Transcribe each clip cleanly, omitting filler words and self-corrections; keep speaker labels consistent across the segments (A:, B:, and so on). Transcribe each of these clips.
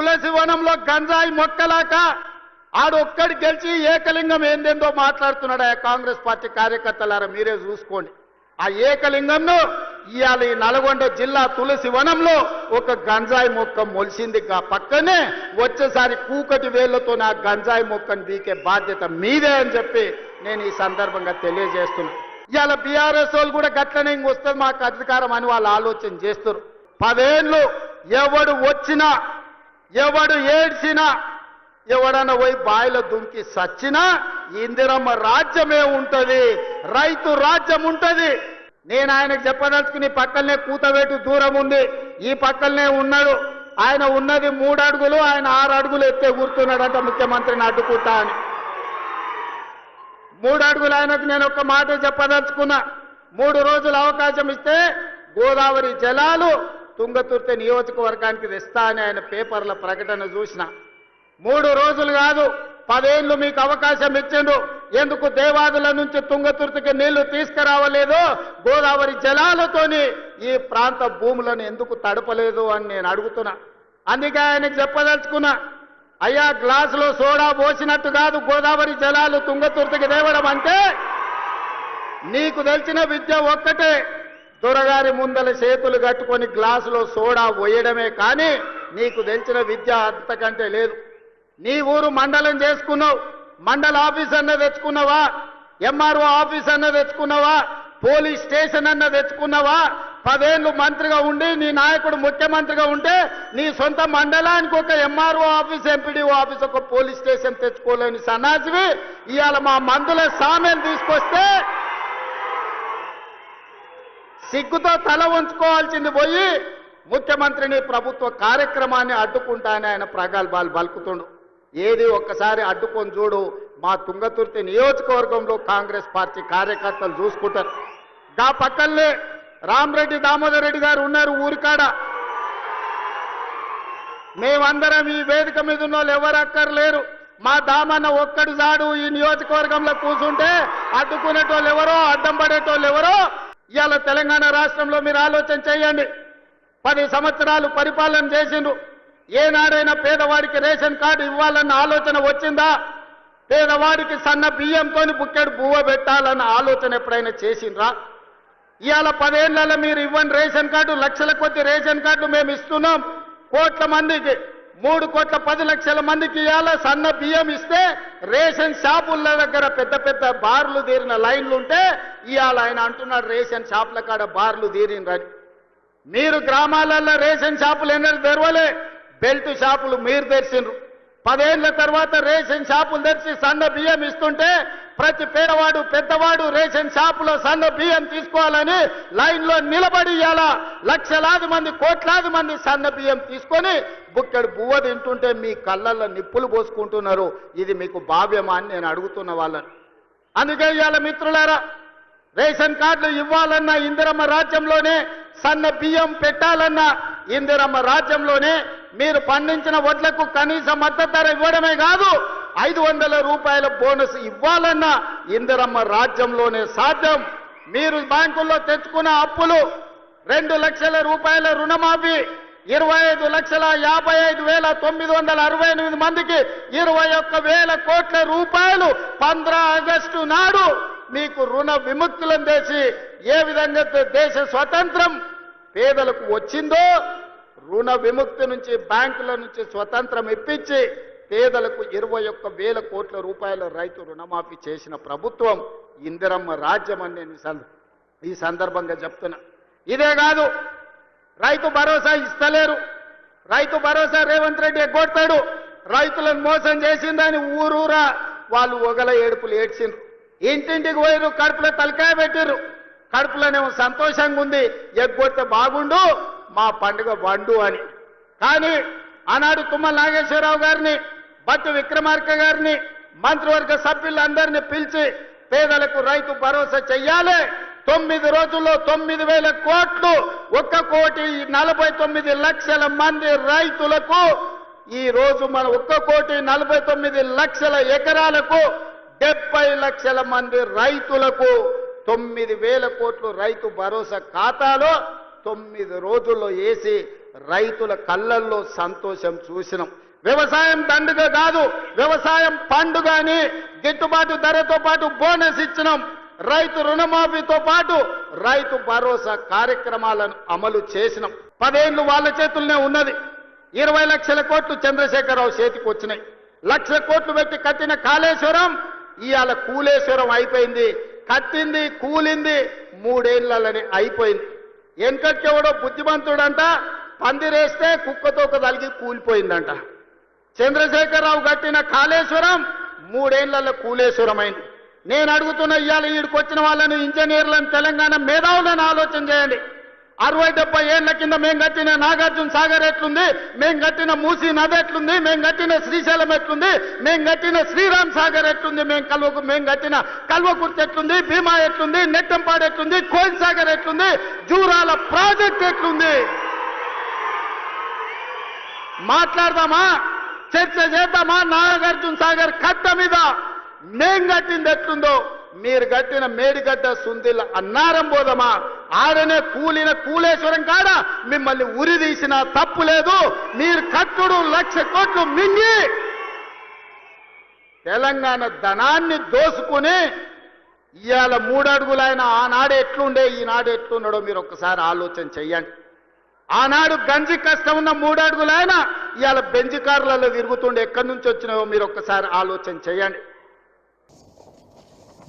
A: తులసి వనంలో గంజాయి మొక్కలాక ఆడొక్కడి గెలిచి ఏకలింగం ఏందేందో మాట్లాడుతున్నాడు ఆ కాంగ్రెస్ పార్టీ కార్యకర్తలారా, మీరే చూసుకోండి. ఆ ఏకలింగంను ఇవాళ ఈ నల్గొండ జిల్లా తులసి వనంలో ఒక గంజాయి మొక్క మొలిసింది. పక్కనే వచ్చేసారి కూకటి వేళ్లతో నా గంజాయి మొక్కను బీకే బాధ్యత మీదే అని చెప్పి నేను ఈ సందర్భంగా తెలియజేస్తున్నా. ఇవాళ బీఆర్ఎస్ వాళ్ళు కూడా గట్లనే ఇంకొస్తుంది మాకు అధికారం అని వాళ్ళు ఆలోచన చేస్తారు. 10 ఏళ్ళు ఎవడు వచ్చినా ఎవడు ఏడ్చినా ఎవడన్నా పోయి బాయిలో దుంకి సచ్చినా ఇందిరమ్మ రాజ్యమే ఉంటది, రైతు రాజ్యం ఉంటది. నేను ఆయనకు చెప్పదలుచుకుని పక్కనే కూతవేటు దూరం ఉంది, ఈ పక్కనే ఉన్నాడు. ఆయన ఉన్నది 3 అడుగులు, ఆయన 6 అడుగులు ఎత్తే కూర్చున్నాడంట ముఖ్యమంత్రిని అడ్డుకుంటా అని. 3 అడుగులు ఆయనకు నేను ఒక్క మాట చెప్పదలుచుకున్నా. 3 రోజులు అవకాశం ఇస్తే గోదావరి జలాలు తుంగతుర్తి నియోజకవర్గానికి తెస్తా అని ఆయన పేపర్ల ప్రకటన చూసిన. 3 రోజులు కాదు 10 ఏళ్ళు మీకు అవకాశం ఇచ్చిండు. ఎందుకు దేవాదుల నుంచి తుంగతుర్తికి నీళ్లు తీసుకురావలేదు, గోదావరి జలాలతోని ఈ ప్రాంత భూములను ఎందుకు తడపలేదు అని నేను అడుగుతున్నా. అందుకే ఆయనకు చెప్పదలుచుకున్నా, అయ్యా గ్లాసులో సోడా పోసినట్టు కాదు గోదావరి జలాలు తుంగతుర్తికి తేవడం అంటే. నీకు తెలిసిన విద్య ఒక్కటే, దొరగారి ముందల చేతులు కట్టుకొని గ్లాసులో సోడా పోయడమే, కానీ నీకు తెలిసిన విద్య అంతకంటే లేదు. నీ ఊరు మండలం చేసుకున్నావు, మండల ఆఫీస్ అన్న తెచ్చుకున్నావా, ఎంఆర్ఓ ఆఫీస్ అన్న తెచ్చుకున్నావా, పోలీస్ స్టేషన్ అన్న తెచ్చుకున్నావా? 10 ఏళ్ళు మంత్రిగా ఉండి నీ నాయకుడు ముఖ్యమంత్రిగా ఉంటే నీ సొంత మండలానికి ఒక ఎంఆర్ఓ ఆఫీస్, ఎంపీడీఓ ఆఫీస్, ఒక పోలీస్ స్టేషన్ తెచ్చుకోలేని సన్నాసివి ఇవాళ మా మందుల సామెలు తీసుకొస్తే సిగ్గుతో తల ఉంచుకోవాల్సింది పోయి ముఖ్యమంత్రిని ప్రభుత్వ కార్యక్రమాన్ని అడ్డుకుంటానని ఆయన ప్రగల్భాలు పలుకుతుండు. ఏది ఒక్కసారి అడ్డుకొని చూడు, మా తుంగతుర్తి నియోజకవర్గంలో కాంగ్రెస్ పార్టీ కార్యకర్తలు చూసుకుంటారు. గా పక్కనే రామరెడ్డి దామోదర్ రెడ్డి గారు ఉన్నారు ఊరికాడ. మేమందరం ఈ వేదిక మీద ఉన్న వాళ్ళు ఎవరు అక్కర్లేరు. మా దామన్న ఒక్కడు జాడు ఈ నియోజకవర్గంలో కూర్చుంటే అడ్డుకునేటోళ్ళు ఎవరో, అడ్డం పడేటోళ్ళు ఎవరో. ఇవాళ తెలంగాణ రాష్ట్రంలో మీరు ఆలోచన చేయండి. 10 సంవత్సరాలు పరిపాలన చేసిండ్రు. ఏనాడైనా పేదవాడికి రేషన్ కార్డు ఇవ్వాలన్న ఆలోచన వచ్చిందా? పేదవాడికి సన్న బియ్యంతో బుక్కెడు బువ్వ పెట్టాలన్న ఆలోచన ఎప్పుడైనా చేసిండ్రా? ఇవాళ 10 ఏళ్లలో మీరు ఇవ్వని రేషన్ కార్డు, లక్షల కొద్ది రేషన్ కార్డు మేము ఇస్తున్నాం. కోట్ల మందికి 3,10,00,000 మందికి ఇవాళ సన్న బియ్యం ఇస్తే రేషన్ షాపుల దగ్గర పెద్ద పెద్ద బార్లు తీరిన లైన్లు ఉంటే ఇవాళ ఆయన అంటున్నాడు రేషన్ షాపుల కాడ బార్లు తీరినరని. మీరు గ్రామాలలో రేషన్ షాపులు ఎన్నడూ తెరవలే, బెల్ట్ షాపులు మీరు తెరిచిండ్రు. 10 ఏళ్ల తర్వాత రేషన్ షాపులు తెరిచి సన్న బియ్యం ఇస్తుంటే ప్రతి పేదవాడు పెద్దవాడు రేషన్ షాపులో సన్న బియ్యం తీసుకోవాలని లైన్లో నిలబడి ఇవాళ లక్షలాది మంది, కోట్లాది మంది సన్న బియ్యం తీసుకొని బుక్కెడు బువ్వ తింటుంటే మీ కళ్ళల్లో నిప్పులు పోసుకుంటున్నారు. ఇది మీకు భావ్యమా అని నేను అడుగుతున్న వాళ్ళని. అందుకే ఇవాళ మిత్రులారా, రేషన్ కార్డులు ఇవ్వాలన్నా ఇందిరమ్మ రాజ్యంలోనే, సన్న బియ్యం పెట్టాలన్నా ఇందిరమ్మ రాజ్యంలోనే, మీరు పండించిన వడ్లకు కనీస మద్దతు ధర ఇవ్వడమే కాదు 500 రూపాయల బోనస్ ఇవ్వాలన్నా ఇందిరమ్మ రాజ్యంలోనే సాధ్యం. మీరు బ్యాంకుల్లో తెచ్చుకున్న అప్పులు 2 లక్షల రూపాయల రుణమాఫీ, 25,55,968 మందికి 21,000 కోట్ల రూపాయలు 15 ఆగస్టు నాడు మీకు రుణ విముక్తులను చేసి ఏ విధంగా దేశ స్వతంత్రం పేదలకు వచ్చిందో, రుణ విముక్తి నుంచి బ్యాంకుల నుంచి స్వతంత్రం ఇప్పించి పేదలకు 21,000 కోట్ల రూపాయల రైతు రుణమాఫీ చేసిన ప్రభుత్వం ఇందిరమ్మ రాజ్యం అని నేను ఈ సందర్భంగా చెప్తున్నా. ఇదే కాదు, రైతు భరోసా ఇస్తలేరు. రైతు భరోసా రేవంత్ రెడ్డి ఎగ్గొడతాడు. రైతులను మోసం చేసిందని ఊరూరా వాళ్ళు ఒగల ఏడుపులు ఏడ్చిండ్రు. ఇంటింటికి పోయిరు, కడుపులో తలకాయ పెట్టిర్రు. కడుపులోనేమో సంతోషంగా ఉంది, ఎగ్గొడితే బాగుండు మా పండుగ వండు అని. కానీ ఆనాడు తుమ్మల నాగేశ్వరరావు గారిని, బట్టి విక్రమార్క గారిని, మంత్రివర్గ సభ్యులందరినీ పిలిచి పేదలకు రైతు భరోసా చెయ్యాలి, 9 రోజుల్లో 9,000 కోట్లు, 1,49,00,000 మంది రైతులకు, ఈ రోజు మన 1,49,00,000 ఎకరాలకు 70 లక్షల మంది రైతులకు 9,000 కోట్లు రైతు భరోసా ఖాతాలో 9 రోజుల్లో వేసి రైతుల కళ్ళల్లో సంతోషం చూసినాం. వ్యవసాయం దండుగ కాదు, వ్యవసాయం పండుగ అని గిట్టుబాటు ధరతో పాటు బోనస్ ఇచ్చినాం. రైతు రుణమాఫీతో పాటు రైతు భరోసా కార్యక్రమాలను అమలు చేసినాం. 10 ఏళ్లు వాళ్ళ చేతుల్లోనే ఉన్నది. 20 లక్షల కోట్లు చంద్రశేఖరరావు చేతికి వచ్చినాయి. 1 లక్ష కోట్లు పెట్టి కట్టిన కాళేశ్వరం ఇవాళ కూలేశ్వరం అయిపోయింది. కట్టింది కూలింది 3 ఏళ్లలోనే అయిపోయింది. వెనకటికెవడో బుద్ధిమంతుడంట పందిరేస్తే కుక్కతో తలిగి కూలిపోయిందంట. చంద్రశేఖరరావు కట్టిన కాళేశ్వరం 3 ఏళ్లలో కూలేశ్వరం అయింది. నేను అడుగుతున్న ఇవాళ ఈడికి వచ్చిన వాళ్ళని, ఇంజనీర్లను, తెలంగాణ మేధావులను ఆలోచన చేయండి. 60-70 ఏళ్ల కింద మేము కట్టిన నాగార్జున సాగర్ ఎట్లుంది, మేము కట్టిన మూసీ నది ఎట్లుంది, మేము కట్టిన శ్రీశైలం ఎట్లుంది, మేము కట్టిన శ్రీరామ్ సాగర్ ఎట్లుంది, మేము కట్టిన కల్వకుర్తి ఎట్లుంది, భీమా ఎట్లుంది, నెట్టంపాడు ఎట్లుంది, కోయిల్ సాగర్ ఎట్లుంది, జూరాల ప్రాజెక్ట్ ఎట్లుంది. మాట్లాడదామా, చర్చ చేద్దామా? నాగార్జున సాగర్ కట్ట మీద మేం కట్టింది ఎట్లుందో మీరు కట్టిన మేడిగడ్డ సుందిల అన్నారం పోదమా? ఆడనే కూలిన కూలేశ్వరం కాడ మిమ్మల్ని ఉరి తీసినా తప్పు లేదు. మీరు కట్టుడు 1 లక్ష కోట్లు మింగి తెలంగాణ ధనాన్ని దోసుకుని ఇవాళ 3 అడుగులైన ఆనాడు ఎట్లుండే ఈనాడు ఎట్లున్నాడో మీరు ఒక్కసారి ఆలోచన చెయ్యండి. ఆనాడు గంజి కష్టం ఉన్న 3 అడుగులైన ఇవాళ బెంజి కార్లలో తిరుగుతుండే ఎక్కడి నుంచి వచ్చినాయో మీరు ఒక్కసారి ఆలోచన చేయండి.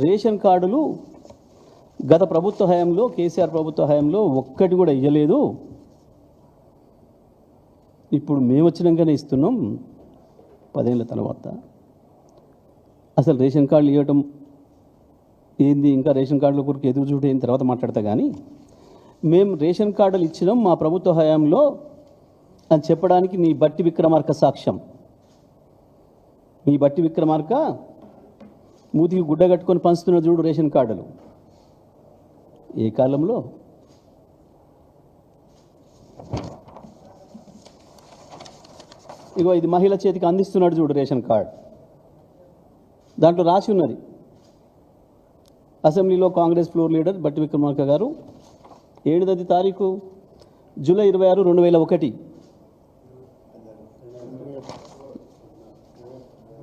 B: రేషన్ కార్డులు గత ప్రభుత్వ హయాంలో, కేసీఆర్ ప్రభుత్వ హయాంలో ఒక్కటి కూడా ఇవ్వలేదు. ఇప్పుడు మేము వచ్చినాకనే ఇస్తున్నాం 10 ఏళ్ల తర్వాత. అసలు రేషన్ కార్డులు ఇవ్వటం ఏంది, ఇంకా రేషన్ కార్డుల కొరకు ఎదురు చూడ అయిన తర్వాత మాట్లాడతా. కానీ మేము రేషన్ కార్డులు ఇచ్చినాం మా ప్రభుత్వ హయాంలో అని చెప్పడానికి నీ బట్టి విక్రమార్క సాక్ష్యం. నీ బట్టి విక్రమార్క మూతికి గుడ్డ కట్టుకొని పంచుతున్న చూడు రేషన్ కార్డులు. ఏ కాలంలో? ఇగో ఇది మహిళ చేతికి అందిస్తున్నాడు చూడు రేషన్ కార్డు. దాంట్లో రాసి ఉన్నది, అసెంబ్లీలో కాంగ్రెస్ ఫ్లోర్ లీడర్ బట్టి విక్రమార్క గారు 7వ తారీఖు జూలై 26, 2001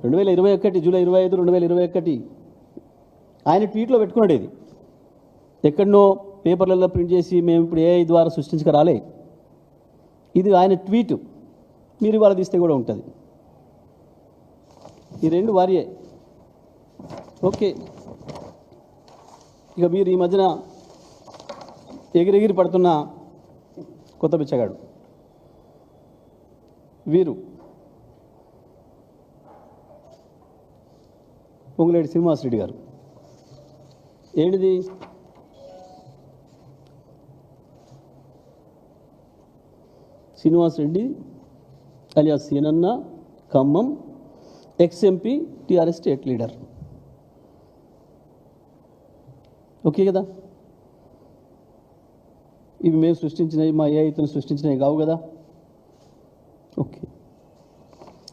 B: 2021 జూలై 25, 2021 ఆయన ట్వీట్లో పెట్టుకున్నాడు. ఇది ఎక్కడనో పేపర్లలో ప్రింట్ చేసి మేము ఇప్పుడు ఏఐ ద్వారా సృష్టించక రాలే. ఇది ఆయన ట్వీట్. మీరు ఇవాళ తీస్తే కూడా ఉంటుంది. ఈ 2 వారియే. ఓకే, ఇక మీరు ఈ మధ్యన ఎగిరెగిరి పడుతున్న కొత్త బిచ్చగాడు వీరు పొంగులేటి శ్రీనివాసరెడ్డి గారు. ఏంటిది? శ్రీనివాసరెడ్డి అలియాస్ సీనన్న, Khammam, ex-MP, TRS state leader. Okay కదా? ఇవి మేము సృష్టించినవి, మా ఏఐతో సృష్టించినవి కావు కదా? ఓకే,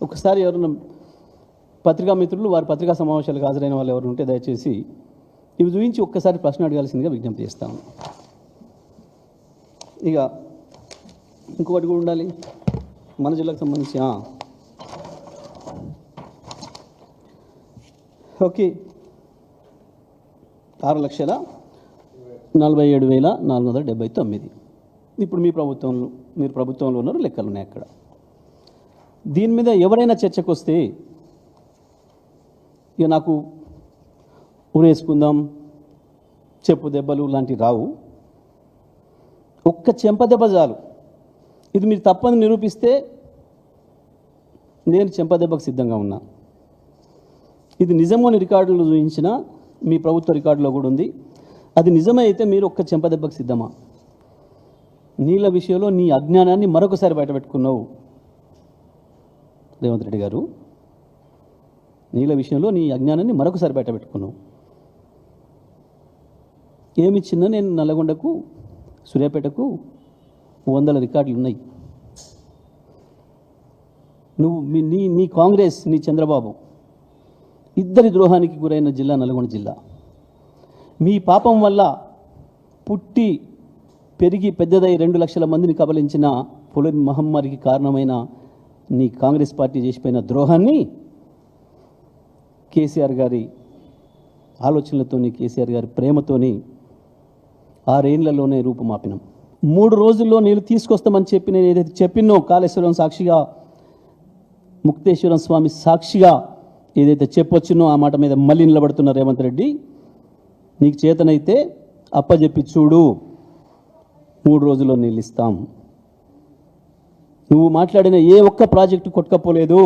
B: ఒకసారి ఎవరన్నా పత్రికా మిత్రులు, వారి పత్రికా సమావేశాలకు హాజరైన వాళ్ళు ఎవరు ఉంటే దయచేసి ఇవి చూపించి ఒక్కసారి ప్రశ్న అడగాల్సిందిగా విజ్ఞప్తి చేస్తాము. ఇక ఇంకొకటి కూడా ఉండాలి మన జిల్లాకు సంబంధించి. ఓకే, 6,47,479. ఇప్పుడు మీరు ప్రభుత్వంలో ఉన్నారు, లెక్కలు ఉన్నాయి అక్కడ. దీని మీద ఎవరైనా చర్చకు వస్తే ఇక నాకు ఊరేసుకుందాం, చెప్పు దెబ్బలు లాంటివి రావు. ఒక్క చెంప దెబ్బ చాలు. ఇది మీరు తప్పని నిరూపిస్తే నేను చెంప దెబ్బకు సిద్ధంగా ఉన్నా. ఇది నిజమని రికార్డులు చూపించిన మీ ప్రభుత్వ రికార్డులో కూడా ఉంది. అది నిజమే అయితే మీరు ఒక్క చెంప దెబ్బకు సిద్ధమా? నీళ్ళ విషయంలో నీ అజ్ఞానాన్ని మరొకసారి బయటపెట్టుకున్నావు రేవంత్ రెడ్డి గారు. నీళ్ళ విషయంలో నీ అజ్ఞానాన్ని మరొకసారి బయటపెట్టుకున్నావు. ఏమిచ్చినా నేను నల్లగొండకు, సూర్యాపేటకు 100 రికార్డులు ఉన్నాయి. నువ్వు నీ కాంగ్రెస్, నీ చంద్రబాబు ఇద్దరి ద్రోహానికి గురైన జిల్లా నల్గొండ జిల్లా. మీ పాపం వల్ల పుట్టి పెరిగి పెద్దదై 2 లక్షల మందిని కబలించిన పులిన్ మహమ్మారికి కారణమైన నీ కాంగ్రెస్ పార్టీ చేసిపోయిన ద్రోహాన్ని కేసీఆర్ గారి ఆలోచనలతోని, కేసీఆర్ గారి ప్రేమతోని 6 ఏళ్లలోనే రూపుమాపినాం. 3 రోజుల్లో నీళ్ళు తీసుకొస్తామని చెప్పి నేను ఏదైతే చెప్పినో కాళేశ్వరం సాక్షిగా, ముక్తేశ్వరం స్వామి సాక్షిగా ఏదైతే చెప్పొచ్చినో ఆ మాట మీద మళ్ళీ నిలబడుతున్న రేవంత్ రెడ్డి, నీకు చేతనైతే అప్పచెప్పి చూడు, 3 రోజుల్లో నీళ్ళు ఇస్తాం. నువ్వు మాట్లాడిన ఏ ఒక్క ప్రాజెక్టు కొట్టుకపోలేదు,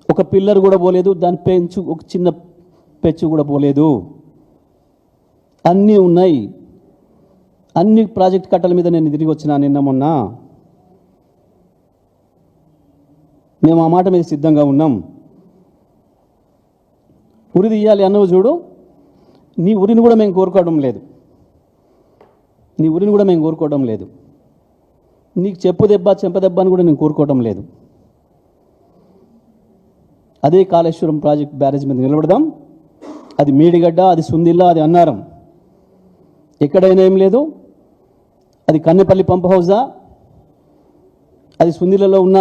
B: ఒక పిల్లర్ కూడా పోలేదు, దాని పెంచు ఒక చిన్న పెచ్చు కూడా పోలేదు, అన్నీ ఉన్నాయి. అన్ని ప్రాజెక్ట్ కట్టల మీద నేను తిరిగి వచ్చినా నిన్న మొన్న. మేము ఆ మాట మీద సిద్ధంగా ఉన్నాం. ఉరి తీయాలి అన్నవు చూడు, నీ ఉరిని కూడా మేము కోరుకోవడం లేదు, నీ ఉరిని కూడా మేము కోరుకోవడం లేదు. నీకు చెప్పు దెబ్బ చెంపదెబ్బ అని కూడా నేను కోరుకోవడం లేదు. అదే కాళేశ్వరం ప్రాజెక్ట్ బ్యారేజ్ మీద నిలబడదాం. అది మేడిగడ్డ, అది సుందిల్లా, అది అన్నారం, ఎక్కడైనా ఏం లేదు. అది కన్నెపల్లి పంప్ హౌజా, అది సుందిల్లలో ఉన్న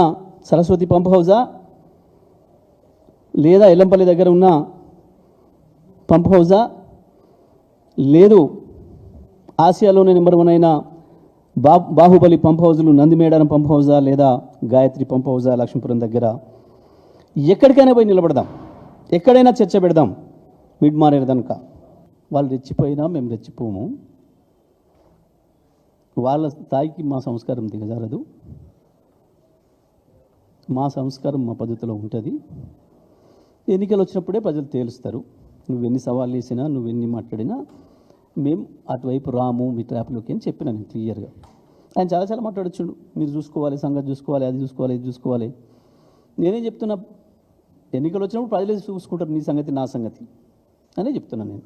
B: సరస్వతి పంప్ హౌజా, లేదా ఎల్లంపల్లి దగ్గర ఉన్న పంప్ హౌజా, లేదు ఆసియాలోనే నెంబర్ 1 అయిన బాహుబలి పంప్ హౌజులు, నందిమేడారం పంప్ హౌజా, లేదా గాయత్రి పంప్ హౌజా లక్ష్మీపురం దగ్గర, ఎక్కడికైనా పోయి నిలబడదాం, ఎక్కడైనా చర్చ పెడదాం. మిడ్ మారేదనుక వాళ్ళు రెచ్చిపోయినా మేము రెచ్చిపోము. వాళ్ళ స్థాయికి మా సంస్కారం దిగజారదు. మా సంస్కారం మా పద్ధతిలో ఉంటుంది. ఎన్నికలు వచ్చినప్పుడే ప్రజలు తేలుస్తారు. నువ్వెన్ని సవాళ్ళు వేసినా, నువ్వెన్ని మాట్లాడినా మేము అటువైపు రాము మీ ట్రాప్లోకి అని చెప్పినా నేను క్లియర్గా. ఆయన చాలా మాట్లాడొచ్చుండు, మీరు చూసుకోవాలి, సంగతి చూసుకోవాలి, అది చూసుకోవాలి, ఇది చూసుకోవాలి. నేనేం చెప్తున్నా, ఎన్నికలు వచ్చినప్పుడు ప్రజలే చూసుకుంటారు నీ సంగతి, నా సంగతి అనే చెప్తున్నాను నేను.